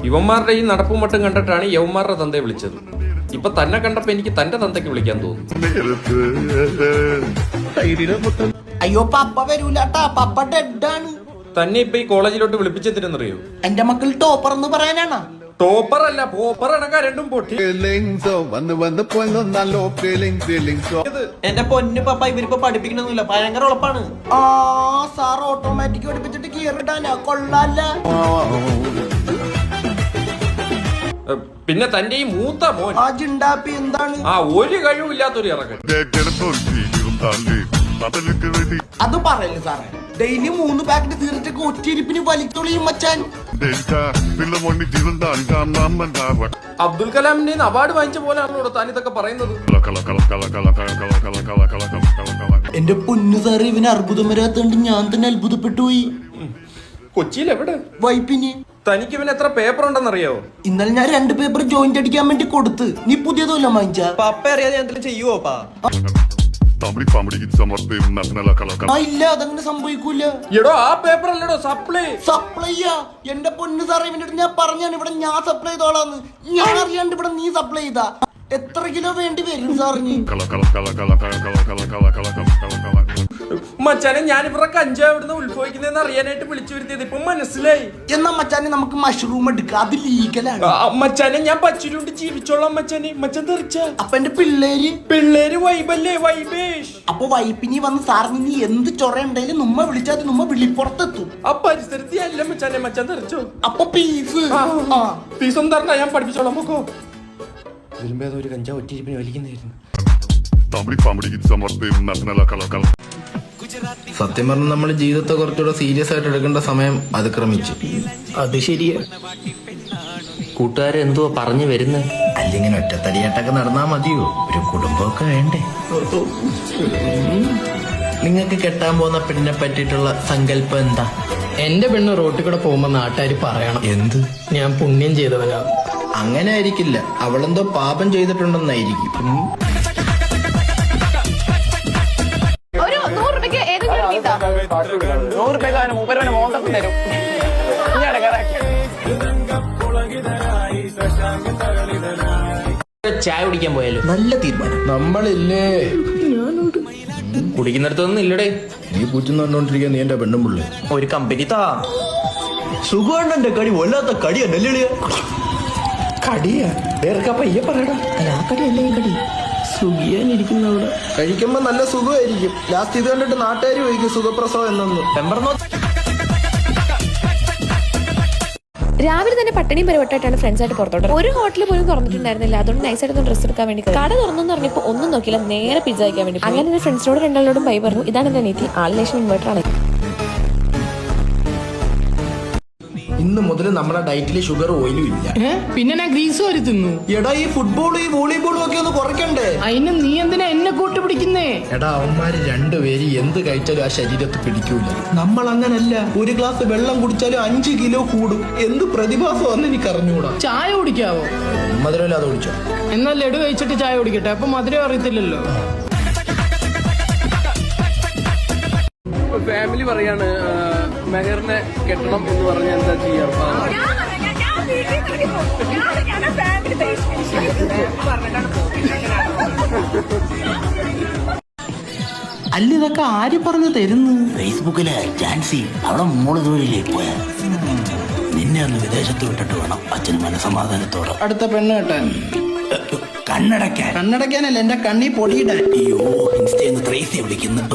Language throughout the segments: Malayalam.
ഇവന്മാരുടെ ഈ നടപ്പും മട്ടും കണ്ടിട്ടാണ് യവന്മാരുടെ തന്തയെ വിളിച്ചത്. ഇപ്പൊ തന്നെ കണ്ടപ്പോ എനിക്ക് തന്റെ തന്തയ്ക്ക് വിളിക്കാൻ തോന്നുന്നു. അയ്യോ പപ്പ വരൂലാട്ടാ, പപ്പ ഡെഡാണ്. തന്നെ ഇപ്പൊ ഈ കോളേജിലോട്ട് വിളിപ്പിച്ചെത്തിരെന്നറിയോ? എന്റെ മക്കൾ ടോപ്പർ എന്ന് പറയാനാണ്. ടോപ്പർ അല്ല, പോപ്പർ അടക്കം രണ്ടും പൊട്ടി. എന്റെ പൊന്നു പപ്പ ഇവരിപ്പോ പഠിപ്പിക്കണമെന്നില്ല, ഭയങ്കര ഉളപ്പാണ്. ആ സാർ ഓട്ടോമാറ്റിക് പഠിപ്പിച്ചിട്ട് ഗിയർ ഇടാനാ, കൊള്ളാല്ല. പിന്നെ തന്റെ ഈ മൂത്ത മോൻ ആ ജിണ്ടാപ്പി എന്താണ്? ആ ഒരു കഴിവില്ലാത്തൊരു ഇറങ്ങൽ. അത് പറയല്ലേ സാറേ, ഡെയിലി 3 പാക്കറ്റ് തീർച്ചയൊക്കെ ഒറ്റയിരിപ്പിന് വലിത്തൊളിയും മച്ചാൻ. അബ്ദുൽ കലാമിന്റെ അവാർഡ് വാങ്ങിച്ച പോലെയാണല്ലോ താൻ ഇതൊക്കെ പറയുന്നത്. എന്റെ പൊന്നു സാറേ, ഇവന് അർബുദം വരാത്തോണ്ട് ഞാൻ തന്നെ അത്ഭുതപ്പെട്ടു പോയി. കൊച്ചിയിൽ എവിടെ? വൈപ്പിന്. തനിക്ക് ഇവന് എത്ര പേപ്പർ ഉണ്ടെന്നറിയോ? ഇന്നലെ ഞാൻ 2 പേപ്പർ ജോയിന്റ് അടിക്കാൻ വേണ്ടി കൊടുത്ത്. നീ പുതിയതല്ല വാങ്ങിച്ച? പപ്പ അറിയാതെ എന്തെങ്കിലും ചെയ്യുവോപ്പാ? ഇല്ല, അതങ്ങനെ സംഭവിക്കൂല. എടോ ആ പേപ്പർ അല്ലടോ സപ്ലൈ. സപ്ലൈയാ? എന്റെ പൊന്നു സാറേ, ഇവന്റെ അടുത്ത് ഞാൻ പറഞ്ഞാണ് ഇവിടെ ഞാൻ സപ്ലൈ ചെയ്തോളാന്ന്. ഞാൻ അറിയാണ്ട് ഇവിടെ നീ സപ്ലൈ ചെയ്താ എത്ര കിലോ വേണ്ടി വരും സാറിന്? മച്ചാനെ ഞാൻ ഇവരുടെ കഞ്ചാവ് ഇവിടുന്ന് ഉത്ഭവിക്കുന്നതെന്ന് അറിയാനായിട്ട് വിളിച്ചു വരുത്തിയത് ഇപ്പൊ മനസ്സിലായി. എന്നാ മച്ചാനെ നമുക്ക് മഷ്റൂം എടുക്കാം, അത് ലീഗലാണ്. മച്ചാനെ ഞാൻ പച്ചിരുണ്ട് ജീവിച്ചോളാം മച്ചാനെ. മച്ചാൻ തെറിച്ച അപ്പൊ എന്റെ പിള്ളേര് വൈബല്ലേ, വൈബേഷ്. അപ്പൊ വൈപ്പിനി വന്ന് സാറിന് നീ എന്ത് ചൊറയുണ്ടെങ്കിലും നമ്മ വിളിച്ചാൽ നമ്മ വിളിപ്പുറത്തെത്തും. ആ പരിസരത്തി അല്ല മച്ചാനെ, മച്ചാൻ തെറിച്ചോ. അപ്പൊ പീസ് ഒന്നും തരണ്ട, ഞാൻ പഠിപ്പിച്ചോളാം. പൊക്കോ. ഇതിലും ഭേദം ഒരു കഞ്ചാവ് ഒറ്റയിരിപ്പിന് വലിക്കുന്നതായിരുന്നു. സത്യം പറഞ്ഞാൽ നമ്മൾ ജീവിതത്തെ കുറച്ചുകൂടെ സീരിയസ് ആയിട്ട് എടുക്കേണ്ട സമയം അതിക്രമിച്ചു. അത് ശരിയാ. കൂട്ടുകാരെ എന്തുവാ പറഞ്ഞു വരുന്നത്? അല്ലെങ്കിൽ ഒറ്റത്തടിയായിട്ടൊക്കെ നടന്നാ മതിയോ? ഒരു കുടുംബമൊക്കെ വേണ്ടേ? നിങ്ങൾക്ക് കെട്ടാൻ പോകുന്ന പെണ്ണിനെ പറ്റിയിട്ടുള്ള സങ്കല്പം എന്താ? എന്റെ പെണ്ണ് റോട്ടിൽ കൂടെ പോകുമ്പോ നാട്ടുകാർ പറയണം എന്ത്? ഞാൻ പുണ്യം ചെയ്തവനാ. അങ്ങനെ ആയിരിക്കില്ല, അവളെന്തോ പാപം ചെയ്തിട്ടുണ്ടെന്നായിരിക്കും. ഒരു 100 രൂപയ്ക്ക് ഏതെങ്കിലും മീൻ താ. 100 രൂപ മൂപ്പരവനെ മോന്തത്തിൽ തരും. ചായ കുടിക്കാൻ പോയാലോ? നല്ല തീരുമാനം. നമ്മളില്ലേ കുടിക്കുന്നിടത്തൊന്നും ഇല്ലടേ. നീ പൂച്ചെന്ന് കണ്ടോണ്ടിരിക്കാൻ നീ എന്റെ പെണ്ണും പിള്ളേ. ഒരു കമ്പനി താ. സുഖമുണ്ടെ കടി വല്ലാത്ത കടിയാ. നെല്ലിളിയ കടിയാ പയ്യെ പറയടാ. ആ കടിയല്ലേ ഈ കടി. സുഖിയാനിരിക്കുന്നവിടെ കഴിക്കുമ്പോ നല്ല സുഖമായിരിക്കും. ലാസ്റ്റ് ഇത് കണ്ടിട്ട് നാട്ടുകാർ ചോദിക്കും സുഖപ്രസവം എന്നൊന്നും. രാവിലെ തന്നെ പട്ടിണിയും പരിവട്ടായിട്ടാണ് ഫ്രണ്ട്സായിട്ട് പുറത്തോട്ട്. ഒരു ഹോട്ടൽ പോലും തുറന്നിട്ടുണ്ടായിരുന്നില്ല. അതുകൊണ്ട് നൈസായിട്ട് ഡ്രസ്സ് എടുക്കാൻ വേണ്ടി കട തുറന്നു പറഞ്ഞപ്പോൾ ഒന്നും നോക്കില്ല, നേരെ പിസ്സ കഴിക്കാൻ വേണ്ടി. അങ്ങനെ എന്റെ ഫ്രണ്ട്സിനോട് 2 ബൈ പറഞ്ഞു. ഇതാണ് എന്റെ നീതി. ആളിലേഷൻ ഇൻവേർട്ടർ ആണ്. ഇന്ന് മുതൽ നമ്മുടെ ഡയറ്റില് ഷുഗർ ഓയിലും ഇല്ല. പിന്നെ ഞാൻ ഗ്രീസ് വരെ തിന്നു. എടാ ഈ ഫുട്ബോളും ഈ വോളിബോളും ഒക്കെ ഒന്ന് കുറയ്ക്കണ്ടേ? അതിന് നീ എന്തിനാ എന്നെ കൂട്ടി പിടിക്കുന്നേ? എടാ അവന്മാര് 2 പേര് എന്ത് കഴിച്ചാലും ആ ശരീരത്ത് പിടിക്കൂല. നമ്മൾ അങ്ങനല്ല. ഒരു ഗ്ലാസ് വെള്ളം കുടിച്ചാലും 5 കിലോ കൂടും. എന്ത് പ്രതിഭാസമാണെന്ന് എനിക്ക് അറിഞ്ഞൂടാ. ചായ കുടിക്കാവോ? മധുരമില്ലാതെ കുടിച്ചോ? എന്നാൽ ലഡു കഴിച്ചിട്ട് ചായ കുടിക്കട്ടെ, അപ്പൊ മധുരം അറിയത്തില്ലല്ലോ. ഫാമിലി പറയാണ് മെഹറിനെ കെട്ടണം എന്ന് പറഞ്ഞാൽ എന്താ ചെയ്യാ? അല്ല ഇതൊക്കെ ആര് പറഞ്ഞു തരുന്നു? ഫേസ്ബുക്കിലെ ജാൻസി അവിടെ മോള് ജോലിയിലേ പോയ നിന്നെ ഒന്ന് വിദേശത്ത് വിട്ടിട്ട് വേണം അച്ഛന് മനസമാധാനത്തോടെ അടുത്ത പെണ്ണ് കെട്ടാൻ. കണ്ണടയ്ക്കാനല്ല, എന്റെ കണ്ണി പൊടിയിടാൻ. അയ്യോ ഇൻസ്റ്റന്ന് ത്രേസി വിളിക്കുന്നു.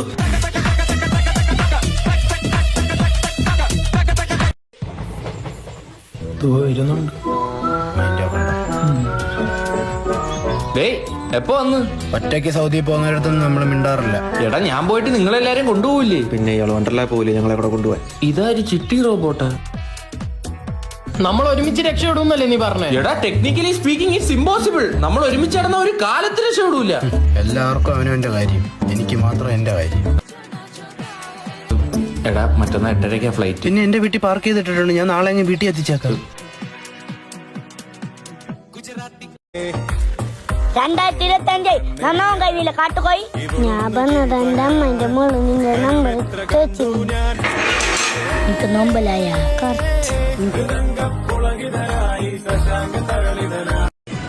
എപ്പോ വന്ന്? ഒറ്റയ്ക്ക് സൗദി പോകുന്നിടത്തൊന്നും നമ്മൾ മിണ്ടാറില്ല. എടാ ഞാൻ പോയിട്ട് നിങ്ങളെല്ലാരും കൊണ്ടുപോകില്ലേ? പിന്നെ ഇയാൾ വണ്ടർലാ പോകില്ലേ ഞങ്ങളെ കൂടെ കൊണ്ടുപോയി? ഇതാര് ചിട്ടി റോബോട്ടാ? നമ്മൾ ഒരുമിച്ച് രക്ഷപ്പെടുന്നല്ലേ നീ പറഞ്ഞേ? എടാ ടെക്നിക്കലി സ്പീക്കിംഗ് ഇറ്റ്സ് ഇമ്പോസിബിൾ. നമ്മൾ ഒരുമിച്ച് നടന്ന ഒരു കാലത്ത് രക്ഷപ്പെടൂല. എല്ലാവർക്കും അവനവന്റെ കാര്യം, എനിക്ക് മാത്രം എന്റെ കാര്യം. എടാ മറ്റന്നാ 8:30 ഫ്ലൈറ്റ്. പിന്നെ എന്റെ വീട്ടിൽ പാർക്ക് ചെയ്തിട്ടുണ്ട്. ഞാൻ നാളെ അങ്ങ് വീട്ടിൽ എത്തിച്ചേക്കാം. 2025 നന്നാവും കഴിഞ്ഞില്ല കാട്ടുപോയി. ഞാൻ പറഞ്ഞത് എന്റെ അമ്മന്റെ മോള് നിന്റെ നമ്പർ ചോദിച്ചിരുന്നു. എനിക്ക് നോമ്പലായ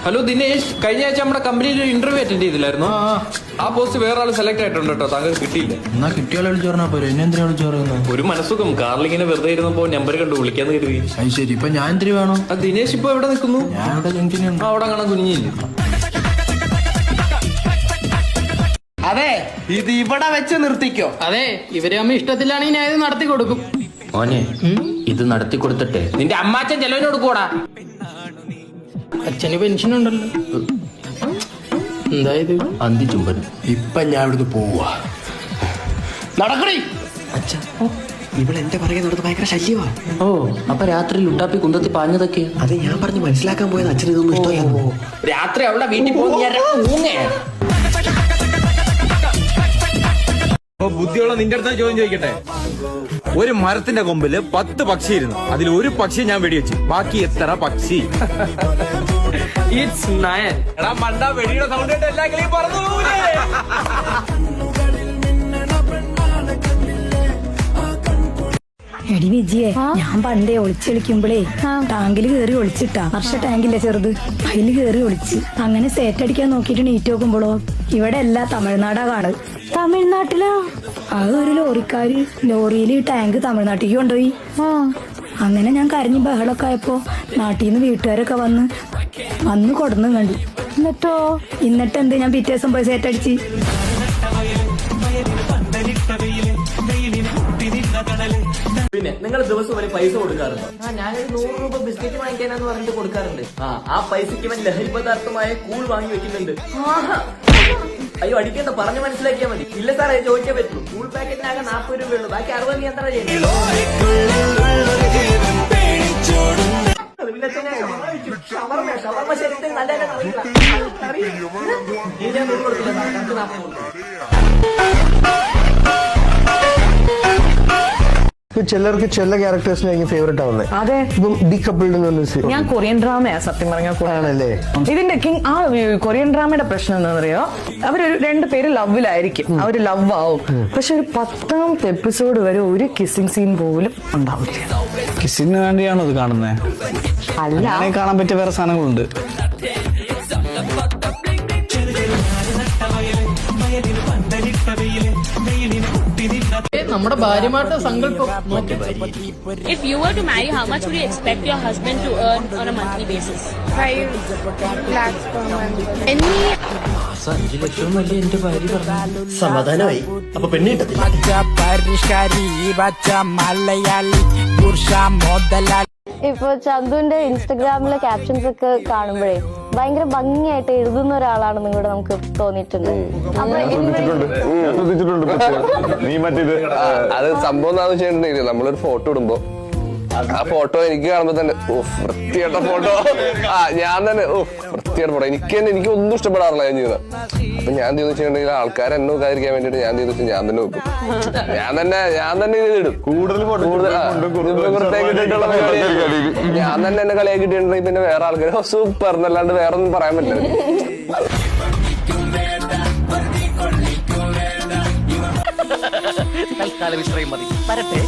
ഹലോ ദിനേശ്, കഴിഞ്ഞ ആഴ്ച നമ്മുടെ കമ്പനിയിൽ ഒരു ഇന്റർവ്യൂ അറ്റൻഡ് ചെയ്തില്ലായിരുന്നു? ആ പോസ്റ്റ് വേറെ ആൾ സെലക്ട് ആയിട്ടുണ്ട് കേട്ടോ, താങ്കൾ കിട്ടിയില്ല. എന്നാ കിട്ടിയാൽ വിളിച്ചു പറഞ്ഞാ പോരെ, എന്നെ എന്തിനാ വിളിച്ചു പറയുന്നത്? ഒരു മനസ്സുഖം, കാറിലിങ്ങനെ വെറുതെ ഇരുന്നപ്പോ നമ്പർ കണ്ടു വിളിക്കാന്ന് കരുതി. അത് ശരി, ഇപ്പൊ ഞാൻ എന്തിരി വേണം? ആ ദിനേശ് ഇപ്പൊ എവിടെ നിൽക്കുന്നു? ഞാൻ ഇവിടെ ജംഗ്ഷനുണ്ട്. അവിടെ കാണാൻ കുഞ്ഞില്ല. അതെ, ഇത് ഇവിടെ വെച്ച് നിർത്തിക്കോ. അതെ, ഇവരെ അമ്മ ഇഷ്ടത്തിലാണെങ്കിൽ ഞാൻ ഇത് നടത്തി കൊടുക്കും. മോനെ, ഇത് നടത്തി കൊടുത്തിട്ടെ നിന്റെ അമ്മാച്ചൻ ചെലവിന് കൊടുക്കൂടാ. അച്ഛന് പെൻഷൻ ഉണ്ടല്ലോ. എന്തായത് അന്തി ചുംബൻ. ഇപ്പൊ ഞാൻ ഇവിടുന്ന് പോവാ. നടക്കണേ. ഇവിടെ എന്റെ പുറകെ നടന്ന് ഭയങ്കര ശല്യമാ. ഓ, അപ്പൊ രാത്രി ലുട്ടാപ്പി കുന്തത്തി പാഞ്ഞതൊക്കെ അത് ഞാൻ പറഞ്ഞ് മനസ്സിലാക്കാൻ പോയത് അച്ഛൻ ഇതൊന്നും ഇഷ്ടമല്ല. രാത്രി അവളുടെ വീട്ടിൽ പോകുന്ന ബുദ്ധിയുള്ള നിന്റെ അടുത്ത് ചോദ്യം ചോദിക്കട്ടെ. ഒരു മരത്തിന്റെ കൊമ്പില് 10 പക്ഷി ഇരുന്നു. അതിൽ ഒരു പക്ഷി ഞാൻ വെടിവെച്ചു. ബാക്കി എത്ര പക്ഷി? ഇറ്റ്സ് 9. എടാ മണ്ട, വെടിയുടെ സൗണ്ട് കേട്ട് എല്ലാ കിളിയും പറന്നു പോകൂലേ? എടി വിജിയെ, ഞാൻ പണ്ടേ ഒളിച്ചൊളിക്കുമ്പോഴേ ടാങ്കിൽ കേറി ഒളിച്ചിട്ടാ. വർഷ ടാങ്കില്ലേ ചെറുത്, അതിൽ കേറി ഒളിച്ച്. അങ്ങനെ സേറ്റ് അടിക്കാൻ നോക്കിയിട്ട് നീറ്റ് നോക്കുമ്പോഴോ ഇവിടെ എല്ലാ തമിഴ്നാടാ കാണും. തമിഴ്നാട്ടിലാ? അത് ഒരു ലോറിക്കാര് ലോറിയിൽ ടാങ്ക് തമിഴ്നാട്ടിലേക്ക് കൊണ്ടുപോയി. അങ്ങനെ ഞാൻ കരഞ്ഞ് ബഹളൊക്കെ ആയപ്പോ നാട്ടിൽ നിന്ന് വീട്ടുകാരൊക്കെ വന്ന് കൊടുന്നു കണ്ടു. എന്നിട്ട് എന്ത്, ഞാൻ പിറ്റേ ദിവസം പോയി സേറ്റ് അടിച്ച്. പിന്നെ നിങ്ങൾ ദിവസം ഒരു പൈസ കൊടുക്കാറുണ്ട്? ഞാനൊരു 100 രൂപ ബിസ്ക്കറ്റ് വാങ്ങിക്കാനെന്ന് പറഞ്ഞിട്ട് കൊടുക്കാറുണ്ട്. ആ പൈസക്ക് ഇവൻ ലഹരി പദാർത്ഥമായ കൂൾ വാങ്ങി വെക്കുന്നുണ്ട്. അയ്യോ അടിക്കേണ്ട, പറഞ്ഞു മനസ്സിലാക്കിയാൽ മതി. ഇല്ല സാറേ, ചോദിക്കാൻ പറ്റുള്ളൂ. കൂൾ പാക്കറ്റിനാകെ 40 രൂപയുള്ളൂ, ബാക്കി 60 നീ എത്ര ചെയ്യുന്നു? ഷവർമ്മ ശരിക്കും നല്ല ചിലർക്ക് ചില ക്യാരക്ടേഴ്സിനായിരിക്കും ഫേവറേറ്റ് ആവുന്നത്. അതെ, ഇപ്പം ഡി കപ്പിൾഡ് എന്ന് പറഞ്ഞ ഞാൻ കൊറിയൻ ഡ്രാമയാ സത്യം പറഞ്ഞാൽ. ആണല്ലേ? ഇതിന്റെ ആ കൊറിയൻ ഡ്രാമയുടെ പ്രശ്നം എന്താ പറയാ, അവരൊരു 2 പേര് ലവിലായിരിക്കും, അവര് ലവ് ആവും. പക്ഷെ ഒരു 10ാമത്തെ എപ്പിസോഡ് വരെ ഒരു കിസ്സിംഗ് സീൻ പോലും ഉണ്ടാവില്ല. കിസിന് വേണ്ടിയാണോ ഇത് കാണുന്നത്? അല്ല, കാണാൻ പറ്റിയ വേറെ സാധനങ്ങളുണ്ട്. നമ്മുടെ ഭാര്യമാരുടെ സങ്കല്പം. If you were to marry, how much would you expect your husband to earn on a monthly basis? 5 lakhs per month. 5 ലക്ഷം എന്നല്ലേ എന്റെ ഭാര്യ പറഞ്ഞു. സമാധാനമായി. അപ്പൊ പെണ്ണ് കിട്ടത്തില്ല. ഇപ്പൊ ചന്തുവിന്റെ ഇൻസ്റ്റഗ്രാമിലെ ക്യാപ്ഷൻസ് ഒക്കെ കാണുമ്പോഴേ ഭയങ്കര ഭംഗിയായിട്ട് എഴുതുന്ന ഒരാളാണെന്നും കൂടെ നമുക്ക് തോന്നിയിട്ടുണ്ട്. നീ മറ്റേത് അത് സംഭവം എന്താണെന്ന് വെച്ചിട്ടുണ്ടെങ്കിൽ നമ്മളൊരു ഫോട്ടോ ഇടുമ്പോ ആ ഫോട്ടോ എനിക്ക് കാണുമ്പോ തന്നെ വൃത്തിയായിട്ട ഫോട്ടോ, ഞാൻ തന്നെ വൃത്തിയായിട്ട ഫോട്ടോ എനിക്ക് ഒന്നും ഇഷ്ടപ്പെടാറില്ല ഞാൻ ചെയ്തത്. അപ്പൊ ഞാൻ ചെയ്തെന്ന് വെച്ചിട്ടുണ്ടെങ്കിൽ ആൾക്കാർ എന്നെ നോക്കാതിരിക്കാൻ വേണ്ടിട്ട് ഞാൻ ചെയ്തെന്ന് വെച്ചാൽ ഞാൻ തന്നെ നോക്കും. ഞാൻ തന്നെ ഇതിടും. ഞാൻ തന്നെ എന്നെ കളിയാക്കിയിട്ടുണ്ടെങ്കിൽ പിന്നെ വേറെ ആൾക്കാർ സൂപ്പർ എന്നല്ലാണ്ട് വേറെ ഒന്നും പറയാൻ പറ്റില്ല. തൽക്കാലം ഇത്രയും മതി. വരട്ടെ.